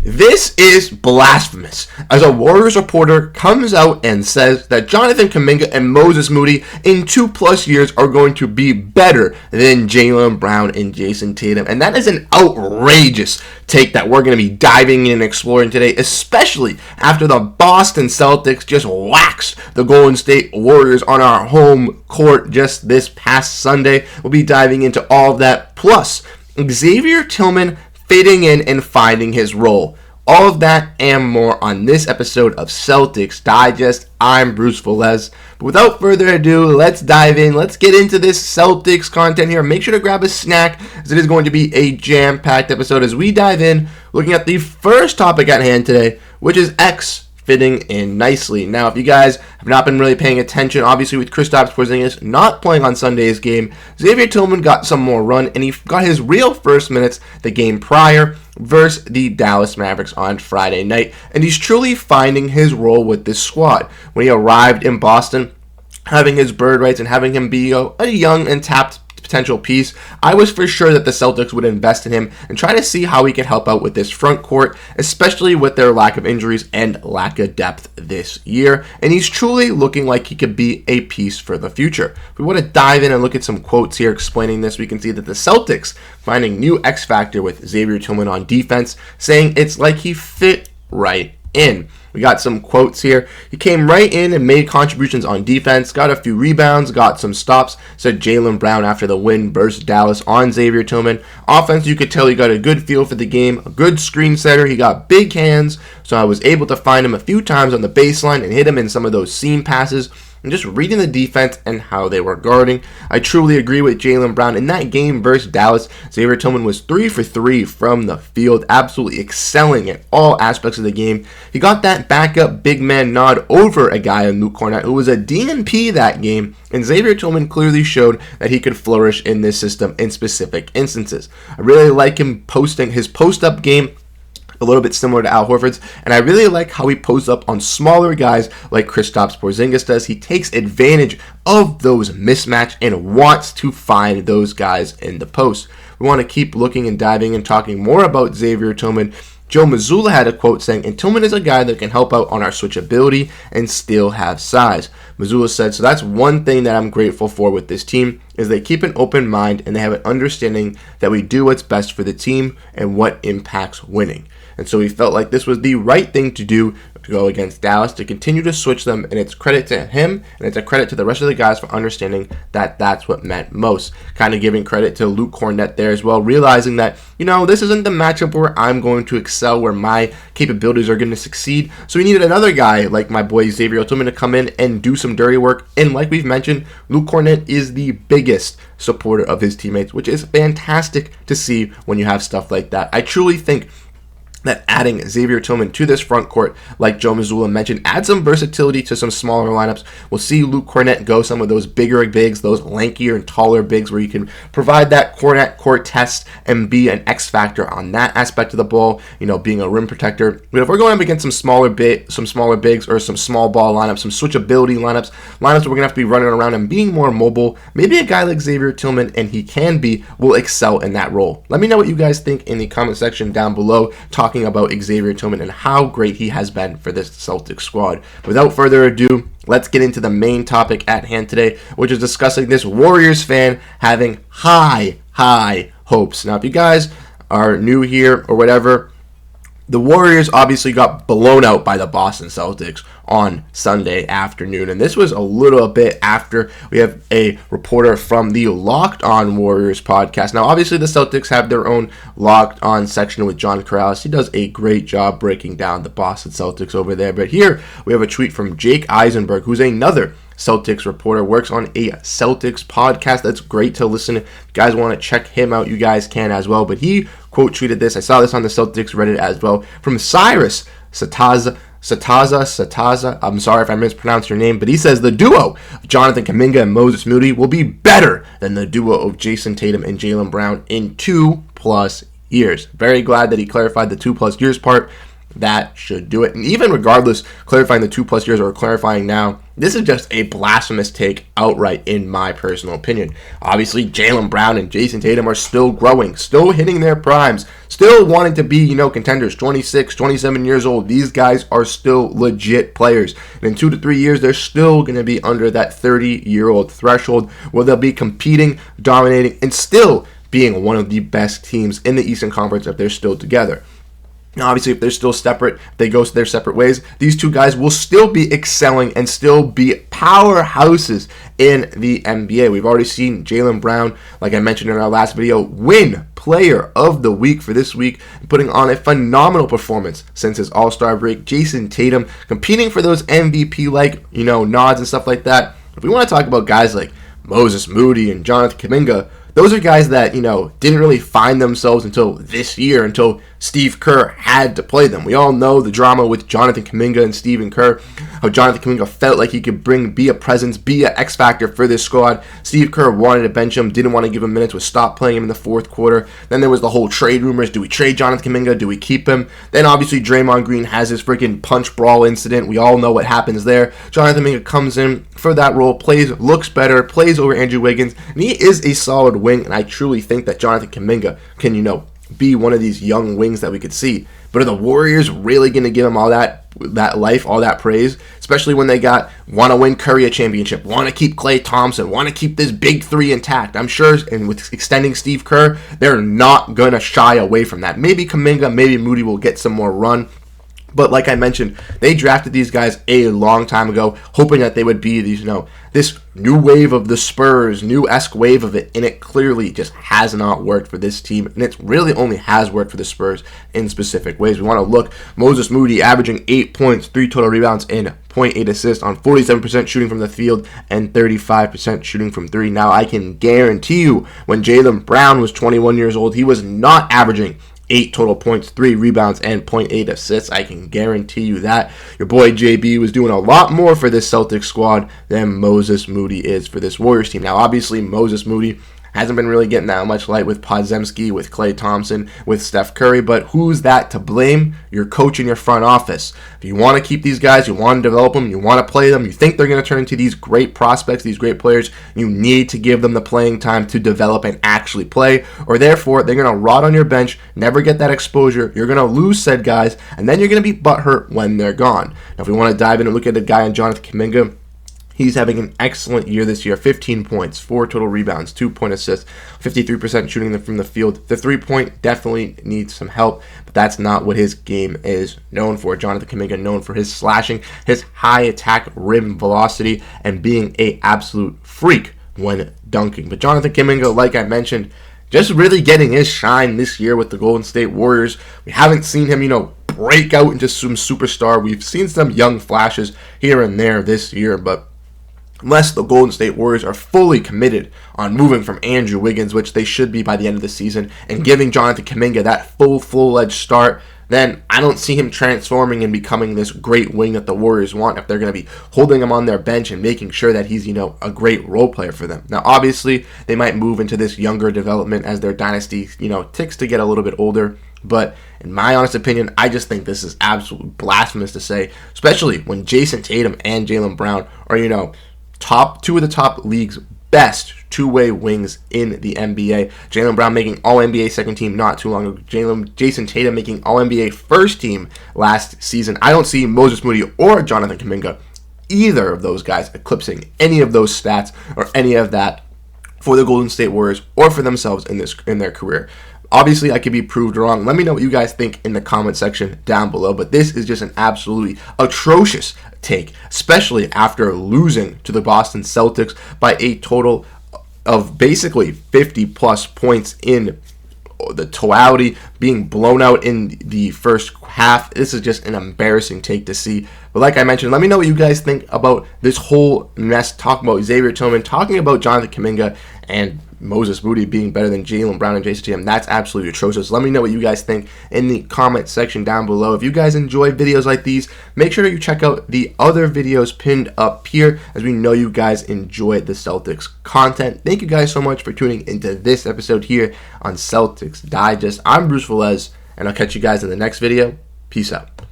This is blasphemous, as a Warriors reporter comes out and says that Jonathan Kuminga and Moses Moody in 2+ years are going to be better than Jaylen Brown and Jayson Tatum. And that is an outrageous take that we're going to be diving in and exploring today, especially after the Boston Celtics just waxed the Golden State Warriors on our home court just this past Sunday. We'll be diving into all of that, plus Xavier Tillman fitting in and finding his role. All of that and more on this episode of Celtics Digest. I'm Bruce Veliz. But without further ado, let's dive in. Let's get into this Celtics content here. Make sure to grab a snack, as it is going to be a jam-packed episode as we dive in, looking at the first topic at hand today, which is X fitting in nicely. Now, if you guys have not been really paying attention, obviously with Kristaps Porzingis not playing on Sunday's game, Xavier Tillman got some more run, and he got his real first minutes the game prior versus the Dallas Mavericks on Friday night, and he's truly finding his role with this squad. When he arrived in Boston, having his bird rights and having him be a young and tapped potential piece, I was for sure that the Celtics would invest in him and try to see how he could help out with this front court, especially with their lack of injuries and lack of depth this year. And he's truly looking like he could be a piece for the future. If we want to dive in and look at some quotes here explaining this, we can see that the Celtics finding new X factor with Xavier Tillman on defense, saying it's like he fit right in. We got some quotes here. He came right in and made contributions on defense, got a few rebounds, got some stops, said Jaylen Brown after the win versus Dallas on Xavier Tillman. Offense, you could tell he got a good feel for the game, a good screen setter. He got big hands, so I was able to find him a few times on the baseline and hit him in some of those seam passes. And just reading the defense and how they were guarding. I truly agree with Jaylen Brown. In that game versus Dallas, Xavier Tillman was 3 for 3 from the field, absolutely excelling at all aspects of the game. He got that backup big man nod over a guy in Kornet who was a DNP that game, and Xavier Tillman clearly showed that he could flourish in this system in specific instances. I really like him posting his post-up game, a little bit similar to Al Horford's, and I really like how he posts up on smaller guys like Kristaps Porzingis does. He takes advantage of those mismatch and wants to find those guys in the post. We want to keep looking and diving and talking more about Xavier Tillman. Joe Mazzulla had a quote saying, and Tillman is a guy that can help out on our switchability and still have size. Mazzulla said, so that's one thing that I'm grateful for with this team, is they keep an open mind and they have an understanding that we do what's best for the team and what impacts winning. And so he felt like this was the right thing to do to go against Dallas, to continue to switch them, and it's credit to him, and it's a credit to the rest of the guys for understanding that that's what meant most. Kind of giving credit to Kornet there as well, realizing that, this isn't the matchup where I'm going to excel, where my capabilities are going to succeed, so we needed another guy like my boy Xavier Tillman to come in and do some dirty work, and like we've mentioned, Kornet is the biggest supporter of his teammates, which is fantastic to see when you have stuff like that. I truly think that adding Xavier Tillman to this front court, like Joe Mazzulla mentioned, adds some versatility to some smaller lineups. We'll see Kornet go some of those bigger bigs, those lankier and taller bigs, where you can provide that Kornet court test and be an X factor on that aspect of the ball, being a rim protector. But if we're going up against some smaller bigs or some small ball lineups, some switchability lineups where we're going to have to be running around and being more mobile, maybe a guy like Xavier Tillman, and he will excel in that role. Let me know what you guys think in the comment section down below, talking about Xavier Tillman and how great he has been for this Celtics squad. Without further ado, let's get into the main topic at hand today, which is discussing this Warriors fan having high hopes. Now, if you guys are new here or whatever, the Warriors obviously got blown out by the Boston Celtics on Sunday afternoon, and this was a little bit after we have a reporter from the Locked On Warriors podcast. Now, obviously, the Celtics have their own Locked On section with John Corrales. He does a great job breaking down the Boston Celtics over there, but here we have a tweet from Jake Eisenberg, who's another Celtics reporter, works on a Celtics podcast. That's great to listen. If you guys want to check him out, you guys can as well. But he quote tweeted this. I saw this on the Celtics Reddit as well, from Cyrus Sataza. I'm sorry if I mispronounced your name, but he says the duo of Jonathan Kuminga and Moses Moody will be better than the duo of Jayson Tatum and Jaylen Brown in 2+ years. Very glad that he clarified the 2+ years part. that should do it. And even regardless, clarifying the 2+ years or clarifying now, this is just a blasphemous take outright in my personal opinion. Obviously, Jaylen Brown and Jayson Tatum are still growing, still hitting their primes, still wanting to be, contenders, 26, 27 years old. These guys are still legit players. And in 2 to 3 years, they're still going to be under that 30-year-old threshold where they'll be competing, dominating, and still being one of the best teams in the Eastern Conference if they're still together. Now, obviously, if they're still separate, if they go their separate ways, these two guys will still be excelling and still be powerhouses in the NBA. We've already seen Jaylen Brown, like I mentioned in our last video, win Player of the Week for this week, putting on a phenomenal performance since his All-Star break. Jayson Tatum competing for those MVP-like, nods and stuff like that. If we want to talk about guys like Moses Moody and Jonathan Kuminga, those are guys that, didn't really find themselves until this year, until Steve Kerr had to play them. We all know the drama with Jonathan Kuminga and Stephen Kerr, how Jonathan Kuminga felt like he could be a presence, be an X factor for this squad. Steve Kerr wanted to bench him, didn't want to give him minutes, would stop playing him in the fourth quarter. Then there was the whole trade rumors. Do we trade Jonathan Kuminga? Do we keep him? Then obviously Draymond Green has his freaking punch brawl incident. We all know what happens there. Jonathan Kuminga comes in for that role, plays, looks better, plays over Andrew Wiggins, and he is a solid wing, and I truly think that Jonathan Kuminga can, be one of these young wings that we could see. But are the Warriors really going to give him all that life, all that praise? Especially when they want to win Curry a championship, want to keep Klay Thompson, want to keep this big three intact. I'm sure, and with extending Steve Kerr, they're not going to shy away from that. Maybe Kuminga, maybe Moody will get some more run. But like I mentioned, they drafted these guys a long time ago, hoping that they would be these, this new wave of the Spurs, new-esque wave of it, and it clearly just has not worked for this team, and it really only has worked for the Spurs in specific ways. We want to look, Moses Moody averaging 8 points, 3 total rebounds, and 0.8 assists on 47% shooting from the field and 35% shooting from three. Now, I can guarantee you, when Jaylen Brown was 21 years old, he was not averaging 8 total points, 3 rebounds, and 0.8 assists. I can guarantee you that. Your boy JB was doing a lot more for this Celtics squad than Moses Moody is for this Warriors team. Now, obviously, Moses Moody hasn't been really getting that much light with Porzingis, with Klay Thompson, with Steph Curry, but who's that to blame? Your coach and your front office. If you want to keep these guys, you want to develop them, you want to play them, you think they're going to turn into these great prospects, these great players, you need to give them the playing time to develop and actually play, or therefore they're going to rot on your bench, never get that exposure, you're going to lose said guys, and then you're going to be butthurt when they're gone. Now, if we want to dive in and look at the guy in Jonathan Kuminga, he's having an excellent year this year. 15 points, 4 total rebounds, 2-point assists, 53% shooting from the field. The 3-point definitely needs some help, but that's not what his game is known for. Jonathan Kuminga known for his slashing, his high attack rim velocity, and being an absolute freak when dunking. But Jonathan Kuminga, like I mentioned, just really getting his shine this year with the Golden State Warriors. We haven't seen him, break out into some superstar. We've seen some young flashes here and there this year, but unless the Golden State Warriors are fully committed on moving from Andrew Wiggins, which they should be by the end of the season, and giving Jonathan Kuminga that full-fledged start, then I don't see him transforming and becoming this great wing that the Warriors want if they're going to be holding him on their bench and making sure that he's, a great role player for them. Now, obviously, they might move into this younger development as their dynasty, ticks to get a little bit older. But in my honest opinion, I just think this is absolutely blasphemous to say, especially when Jayson Tatum and Jaylen Brown are, two of the top league's best two-way wings in the NBA. Jaylen Brown making All-NBA second team not too long ago. Jayson Tatum making All-NBA first team last season. I don't see Moses Moody or Jonathan Kuminga, either of those guys, eclipsing any of those stats or any of that for the Golden State Warriors or for themselves in their career. Obviously, I could be proved wrong. Let me know what you guys think in the comment section down below. But this is just an absolutely atrocious take, especially after losing to the Boston Celtics by a total of basically 50-plus points in the totality, being blown out in the first half. This is just an embarrassing take to see. But like I mentioned, let me know what you guys think about this whole mess, talking about Xavier Tillman, talking about Jonathan Kuminga, and Moses Moody being better than Jaylen Brown and Jayson Tatum. That's absolutely atrocious. Let me know what you guys think in the comment section down below. If you guys enjoy videos like these, make sure you check out the other videos pinned up here, as we know you guys enjoy the Celtics content. Thank you guys so much for tuning into this episode here on Celtics Digest. I'm Bruce Veliz, and I'll catch you guys in the next video. Peace out.